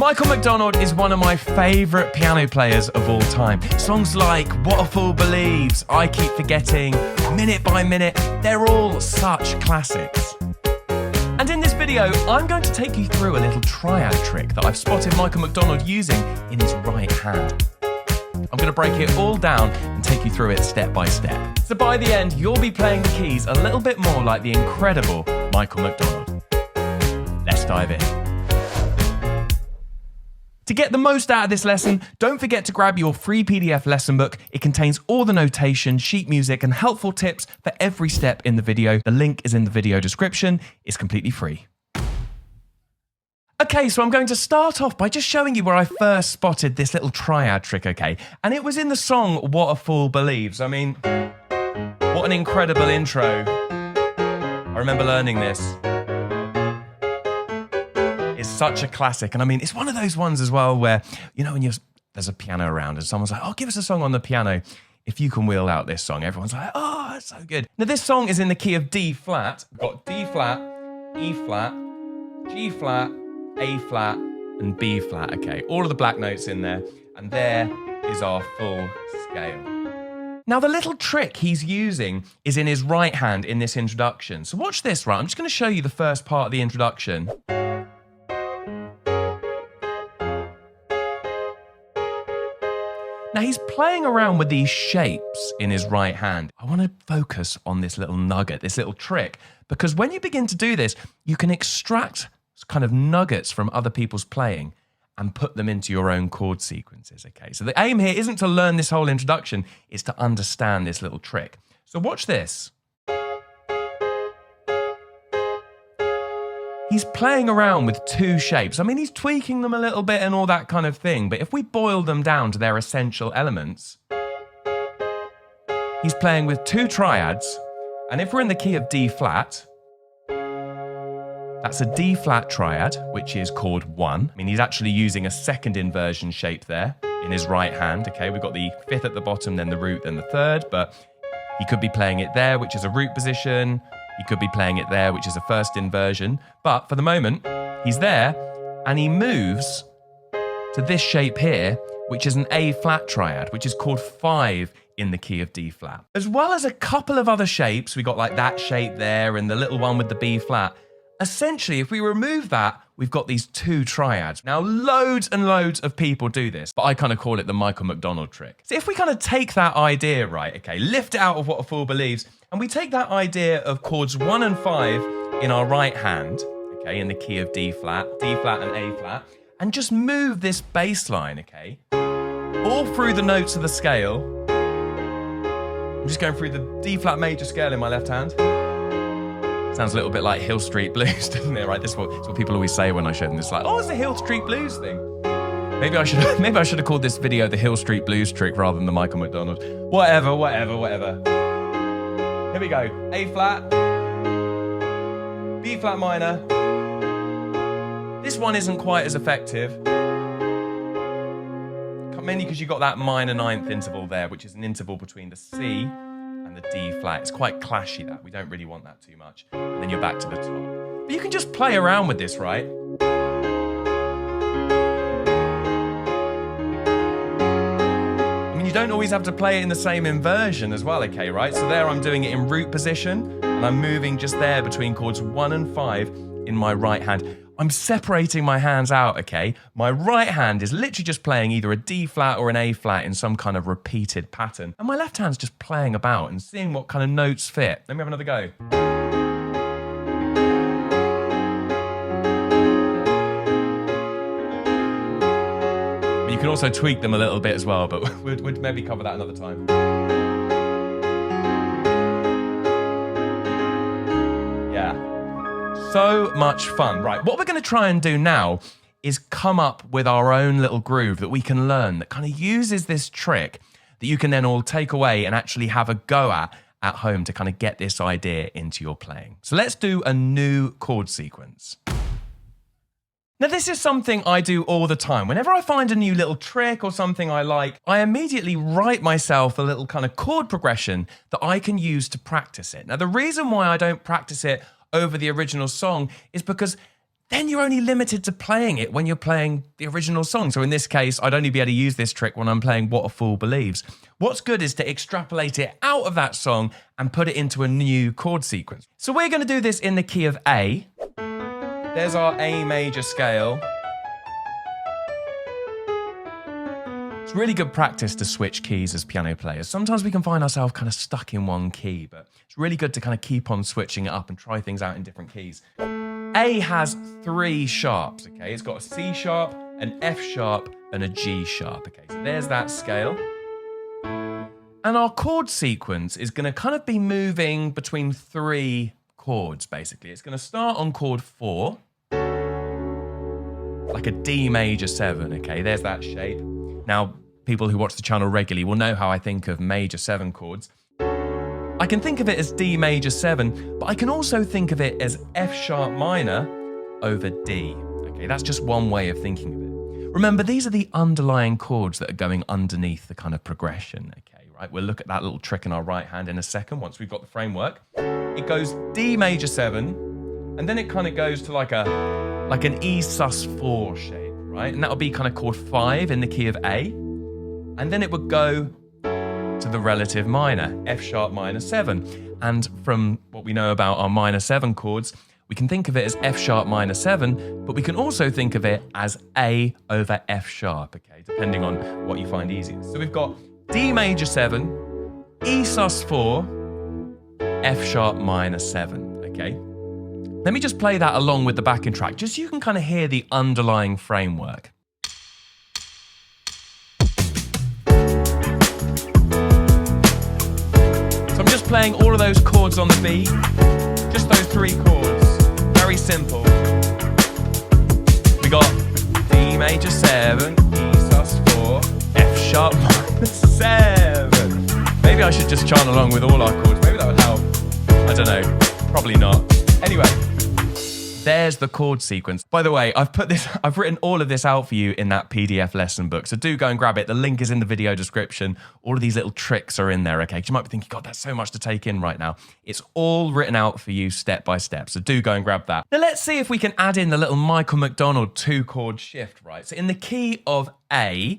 Michael McDonald is one of my favourite piano players of all time. Songs like What a Fool Believes, I Keep Forgetting, Minute by Minute, they're all such classics. And in this video, I'm going to take you through a little triad trick that I've spotted Michael McDonald using in his right hand. I'm going to break it all down and take you through it step by step. So by the end, you'll be playing the keys a little bit more like the incredible Michael McDonald. Let's dive in. To get the most out of this lesson, don't forget to grab your free PDF lesson book. It contains all the notation, sheet music, and helpful tips for every step in the video. The link is in the video description. It's completely free. Okay, so I'm going to start off by just showing you where I first spotted this little triad trick, okay? And it was in the song What a Fool Believes. I mean, what an incredible intro. I remember learning this. It's such a classic. And I mean, it's one of those ones as well where, you know, when there's a piano around and someone's like, oh, give us a song on the piano. If you can wheel out this song, everyone's like, oh, it's so good. Now, this song is in the key of D flat. We've got D flat, E flat, G flat, A flat, and B flat. Okay, all of the black notes in there. And there is our full scale. Now, the little trick he's using is in his right hand in this introduction. So watch this, right? I'm just going to show you the first part of the introduction. Now, he's playing around with these shapes in his right hand. I want to focus on this little nugget, this little trick, because when you begin to do this, you can extract kind of nuggets from other people's playing and put them into your own chord sequences, okay? So the aim here isn't to learn this whole introduction, it's to understand this little trick. So watch this. He's playing around with two shapes. I mean, he's tweaking them a little bit and all that kind of thing, but if we boil them down to their essential elements, he's playing with two triads, and if we're in the key of D flat, that's a D flat triad, which is chord 1. I mean, he's actually using a second inversion shape there in his right hand, okay? We've got the fifth at the bottom, then the root, then the third, but he could be playing it there, which is a root position. He could be playing it there, which is a first inversion. But for the moment, he's there, and he moves to this shape here, which is an A flat triad, which is chord 5 in the key of D flat. As well as a couple of other shapes, we got like that shape there and the little one with the B flat. Essentially, if we remove that, we've got these two triads. Now, loads and loads of people do this, but I kind of call it the Michael McDonald trick. So if we kind of take that idea, right, okay, lift it out of What a Fool Believes, and we take that idea of chords 1 and 5 in our right hand, okay, in the key of D flat and A flat, and just move this bass line, okay, all through the notes of the scale. I'm just going through the D flat major scale in my left hand. Sounds a little bit like Hill Street Blues, doesn't it? Right, this is what people always say when I show them this. Like, oh, it's a Hill Street Blues thing. Maybe I should have called this video the Hill Street Blues trick rather than the Michael McDonald. Whatever. Here we go. A flat, B flat minor. This one isn't quite as effective, mainly because you've got that minor ninth interval there, which is an interval between the C and the D flat. It's quite clashy, that. We don't really want that too much. And then you're back to the top. But you can just play around with this, right? I mean, you don't always have to play it in the same inversion as well, okay, right? So there I'm doing it in root position, and I'm moving just there between chords 1 and 5 in my right hand. I'm separating my hands out, okay? My right hand is literally just playing either a D flat or an A flat in some kind of repeated pattern. And my left hand's just playing about and seeing what kind of notes fit. Let me have another go. You can also tweak them a little bit as well, but we'd maybe cover that another time. So much fun. Right, what we're going to try and do now is come up with our own little groove that we can learn that kind of uses this trick that you can then all take away and actually have a go at home to kind of get this idea into your playing. So let's do a new chord sequence. Now, this is something I do all the time. Whenever I find a new little trick or something I like, I immediately write myself a little kind of chord progression that I can use to practice it. Now, the reason why I don't practice it over the original song is because then you're only limited to playing it when you're playing the original song. So in this case, I'd only be able to use this trick when I'm playing What a Fool Believes. What's good is to extrapolate it out of that song and put it into a new chord sequence. So we're going to do this in the key of A. There's our A major scale. It's really good practice to switch keys as piano players. Sometimes we can find ourselves kind of stuck in one key, but it's really good to kind of keep on switching it up and try things out in different keys. A has 3 sharps, okay? It's got a C sharp, an F sharp, and a G sharp, okay? So there's that scale. And our chord sequence is going to kind of be moving between 3 chords, basically. It's going to start on chord 4, like a D major 7, okay? There's that shape. Now, people who watch the channel regularly will know how I think of major 7 chords. I can think of it as D major 7, but I can also think of it as F sharp minor over D. Okay, that's just one way of thinking of it. Remember, these are the underlying chords that are going underneath the kind of progression, okay, right? We'll look at that little trick in our right hand in a second once we've got the framework. It goes D major 7, and then it kind of goes to like an E sus4 shape, right? And that'll be kind of chord 5 in the key of A. And then it would go to the relative minor, F sharp minor 7. And from what we know about our minor 7 chords, we can think of it as F sharp minor 7, but we can also think of it as A over F sharp, okay, depending on what you find easiest. So we've got D major 7, E sus4, F sharp minor 7, okay? Let me just play that along with the backing track, just so you can kind of hear the underlying framework. So I'm just playing all of those chords on the beat, just those 3 chords, very simple. We got D major 7, E sus4, F sharp minor 7. Maybe I should just chant along with all our chords, maybe that would help. I don't know, probably not. Anyway, there's the chord sequence. By the way, I've written all of this out for you in that PDF lesson book, so do go and grab it. The link is in the video description. All of these little tricks are in there, okay? 'Cause you might be thinking, God, that's so much to take in right now. It's all written out for you step by step, so do go and grab that. Now let's see if we can add in the little Michael McDonald 2-chord shift, right? So in the key of A,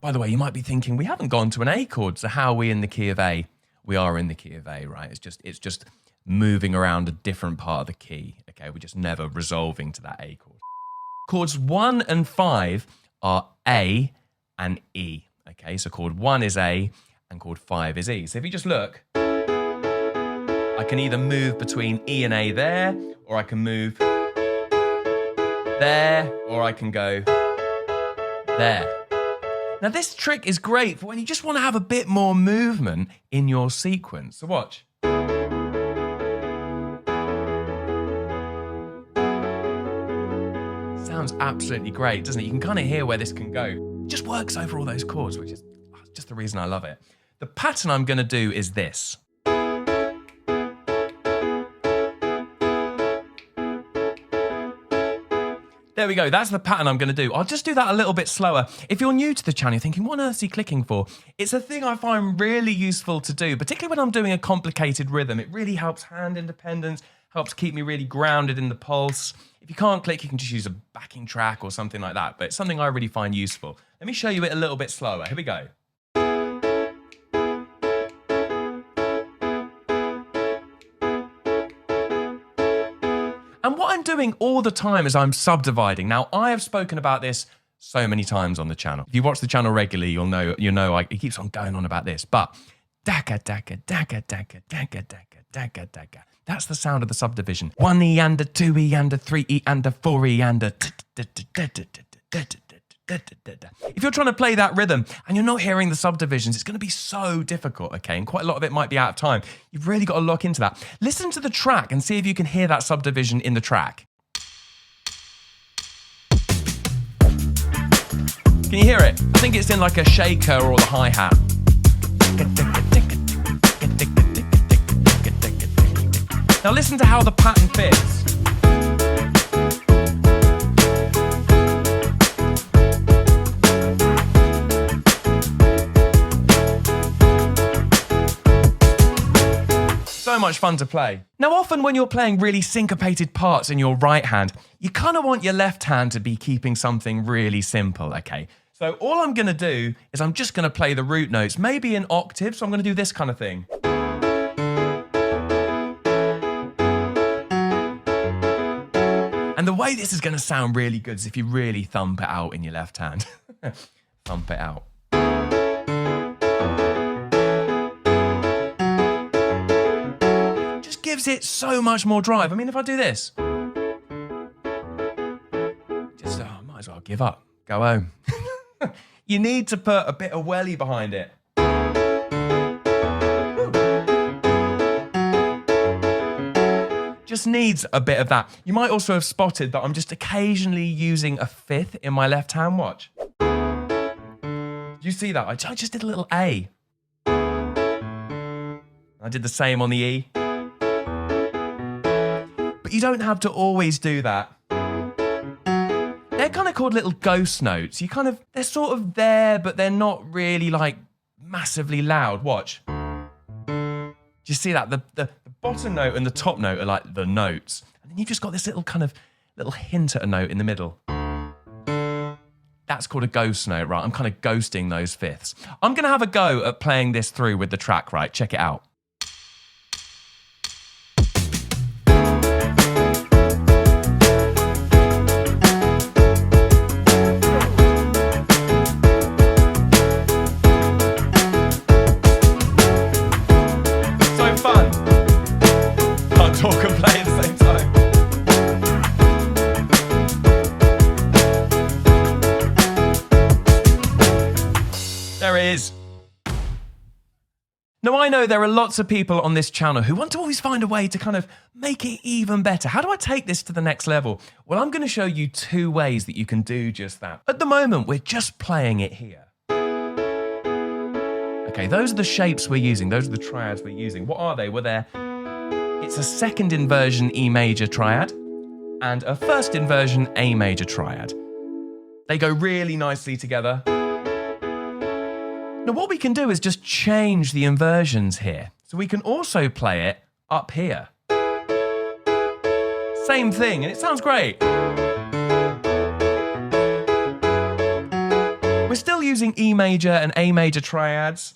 by the way, you might be thinking, we haven't gone to an A chord, so how are we in the key of A? We are in the key of A, right? It's just moving around a different part of the key, okay? We're just never resolving to that A chord. Chords 1 and 5 are A and E, okay? So chord 1 is A and chord 5 is E. So if you just look, I can either move between E and A there, or I can move there, or I can go there. Now this trick is great for when you just want to have a bit more movement in your sequence. So watch. Sounds absolutely great, doesn't it? You can kind of hear where this can go. It just works over all those chords, which is just the reason I love it. The pattern I'm going to do is this. There we go, that's the pattern I'm going to do. I'll just do that a little bit slower. If you're new to the channel, you're thinking, what on earth is he clicking for? It's a thing I find really useful to do, particularly when I'm doing a complicated rhythm. It really helps hand independence, helps keep me really grounded in the pulse. If you can't click, you can just use a backing track or something like that, but it's something I really find useful. Let me show you it a little bit slower. Here we go. And what I'm doing all the time is I'm subdividing. Now, I have spoken about this so many times on the channel. If you watch the channel regularly, you'll know it keeps on going on about this. But dagga, dagga, dagga, dagga, dagga, dagga, dagga, dagga. That's the sound of the subdivision. 1E and a 2E and a 3E and a 4E and a... If you're trying to play that rhythm and you're not hearing the subdivisions, it's going to be so difficult, okay? And quite a lot of it might be out of time. You've really got to lock into that. Listen to the track and see if you can hear that subdivision in the track. Can you hear it? I think it's in like a shaker or the hi-hat. Now listen to how the pattern fits. So much fun to play. Now, often when you're playing really syncopated parts in your right hand, you kind of want your left hand to be keeping something really simple, okay? So all I'm going to do is I'm just going to play the root notes, maybe in octave, so I'm going to do this kind of thing. And the way this is going to sound really good is if you really thump it out in your left hand. Thump it out. Just gives it so much more drive. I mean, if I do this, just might as well give up. Go home. You need to put a bit of welly behind it. Just needs a bit of that. You might also have spotted that I'm just occasionally using a fifth in my left hand. Watch. You see that? I just did a little A. I did the same on the E. But you don't have to always do that. They're kind of called little ghost notes. They're sort of there, but they're not really like massively loud. Watch. Do you see that? The bottom note and the top note are like the notes. And then you've just got this little hint at a note in the middle. That's called a ghost note, right? I'm kind of ghosting those fifths. I'm going to have a go at playing this through with the track, right? Check it out. Talk and play at the same time. There it is. Now, I know there are lots of people on this channel who want to always find a way to kind of make it even better. How do I take this to the next level? Well, I'm going to show you 2 ways that you can do just that. At the moment, we're just playing it here. Okay, those are the shapes we're using. Those are the triads we're using. What are they? Well, it's a second inversion E major triad and a first inversion A major triad. They go really nicely together. Now what we can do is just change the inversions here. So we can also play it up here. Same thing, and it sounds great. We're still using E major and A major triads.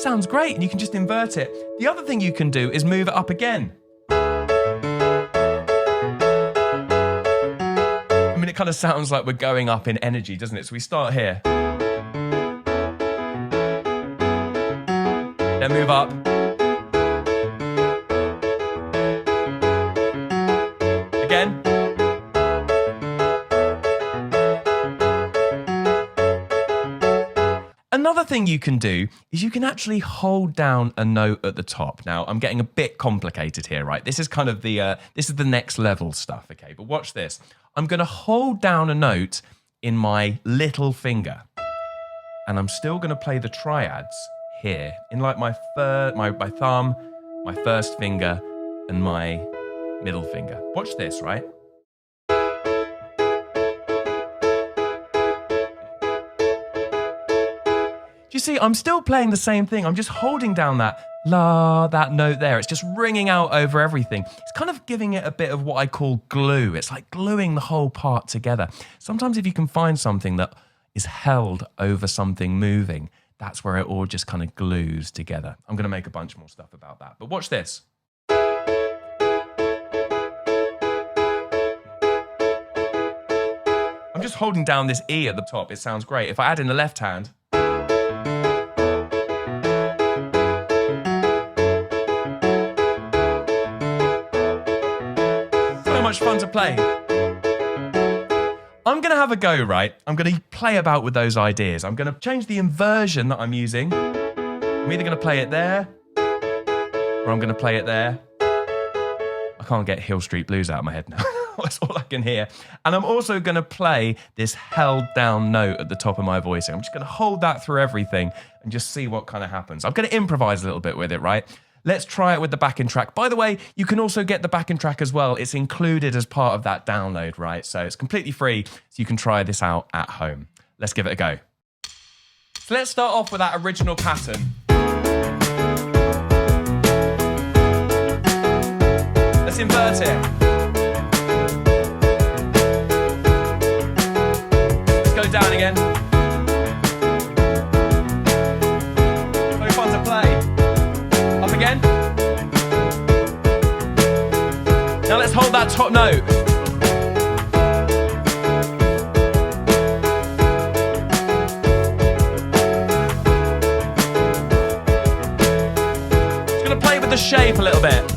Sounds great, and you can just invert it. The other thing you can do is move it up again. I mean, it kind of sounds like we're going up in energy, doesn't it? So we start here. Then move up. Again. Another thing you can do is you can actually hold down a note at the top. Now, I'm getting a bit complicated here, right? This is kind of the next level stuff, okay? But watch this. I'm going to hold down a note in my little finger, and I'm still going to play the triads here in like my thumb, my first finger, and my middle finger. Watch this, right? Do you see, I'm still playing the same thing. I'm just holding down that note there. It's just ringing out over everything. It's kind of giving it a bit of what I call glue. It's like gluing the whole part together. Sometimes if you can find something that is held over something moving, that's where it all just kind of glues together. I'm going to make a bunch more stuff about that. But watch this. I'm just holding down this E at the top. It sounds great. If I add in the left hand, much fun to play. I'm going to have a go, right? I'm going to play about with those ideas. I'm going to change the inversion that I'm using. I'm either going to play it there, or I'm going to play it there. I can't get Hill Street Blues out of my head now. That's all I can hear. And I'm also going to play this held down note at the top of my voice. I'm just going to hold that through everything and just see what kind of happens. I'm going to improvise a little bit with it, right? Let's try it with the backing track. By the way, you can also get the backing track as well. It's included as part of that download, right? So it's completely free, so you can try this out at home. Let's give it a go. So let's start off with that original pattern. invert it. Let's go down again. Very fun to play. Up again. Now let's hold that top note. Just gonna play with the shape a little bit.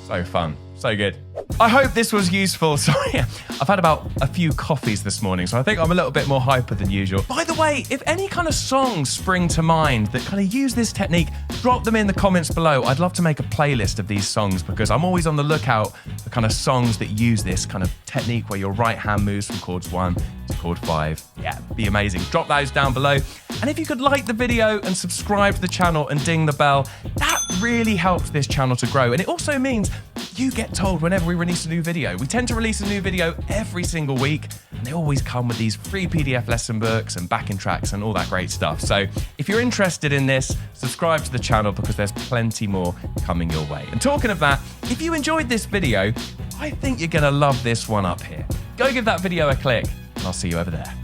So fun, so good. I hope this was useful. Sorry, I've had about a few coffees this morning, so I think I'm a little bit more hyper than usual. By the way, if any kind of songs spring to mind that kind of use this technique, drop them in the comments below. I'd love to make a playlist of these songs because I'm always on the lookout for kind of songs that use this kind of technique where your right hand moves from chords 1 to chord 5. Yeah, be amazing. Drop those down below. And if you could like the video and subscribe to the channel and ding the bell, that really helps this channel to grow. And it also means you get told whenever we release a new video. We tend to release a new video every single week, and they always come with these free PDF lesson books and backing tracks and all that great stuff. So if you're interested in this, subscribe to the channel because there's plenty more coming your way. And talking of that, if you enjoyed this video, I think you're gonna love this one up here. Go give that video a click, and I'll see you over there.